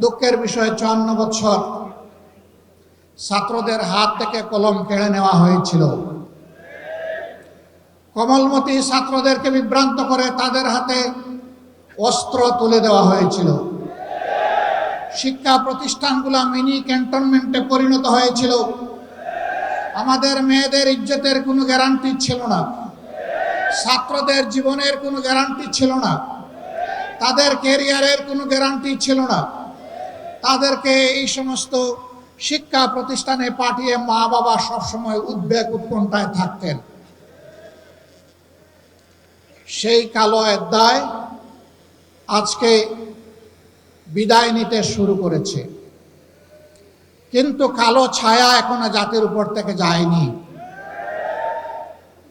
দুঃখের বিষয় 54 বছর ছাত্রদের হাত থেকে কলম কেড়ে নেওয়া হয়েছিল। কোমলমতি ছাত্রদেরকে বিভ্রান্ত করে তাদের হাতে অস্ত্র তুলে দেওয়া হয়েছিল। শিক্ষা প্রতিষ্ঠানগুলো মিনি ক্যান্টনমেন্টে পরিণত হয়েছিল। আমাদের মেয়েদের ইজ্জতের কোনো গ্যারান্টি ছিল না, ছাত্রদের জীবনের কোনো গ্যারান্টি ছিল না, তাদের ক্যারিয়ারের কোনো গ্যারান্টি ছিল না। তাদেরকে এই সমস্ত শিক্ষা প্রতিষ্ঠানে পাঠিয়ে মা বাবা সবসময় উদ্বেগ উৎকণ্ঠায় থাকতেন। সেই কালো অধ্যায় আজকে বিদায় নিতে শুরু করেছে, কিন্তু কালো ছায়া এখনো জাতির উপর থেকে যায়নি।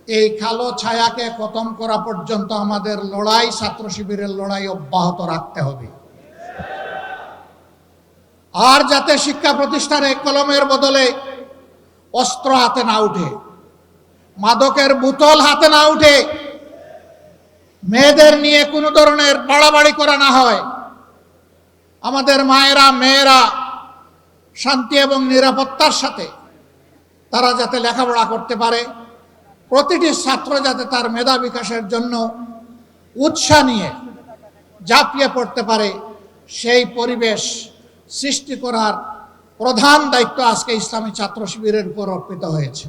এই কালো ছায়াকে খতম করা পর্যন্ত আমাদের লড়াই, ছাত্র শিবিরের লড়াই অব্যাহত রাখতে হবে। আর যাতে শিক্ষা প্রতিষ্ঠানে কলমের বদলে অস্ত্র হাতে না উঠে, মাদকের বোতল হাতে না উঠে, মেয়েদের নিয়ে কোনো ধরনের বাড়াবাড়ি করা না হয়, আমাদের মায়েরা মেয়েরা শান্তি এবং নিরাপত্তার সাথে তারা যাতে লেখাপড়া করতে পারে, প্রতিটি ছাত্র যাতে তার মেধা বিকাশের জন্য উৎসাহ নিয়ে ঝাঁপিয়ে পড়তে পারে, সেই পরিবেশ সৃষ্টি করার প্রধান দায়িত্ব আজকে ইসলামী ছাত্র শিবিরের উপর অর্পিত হয়েছে।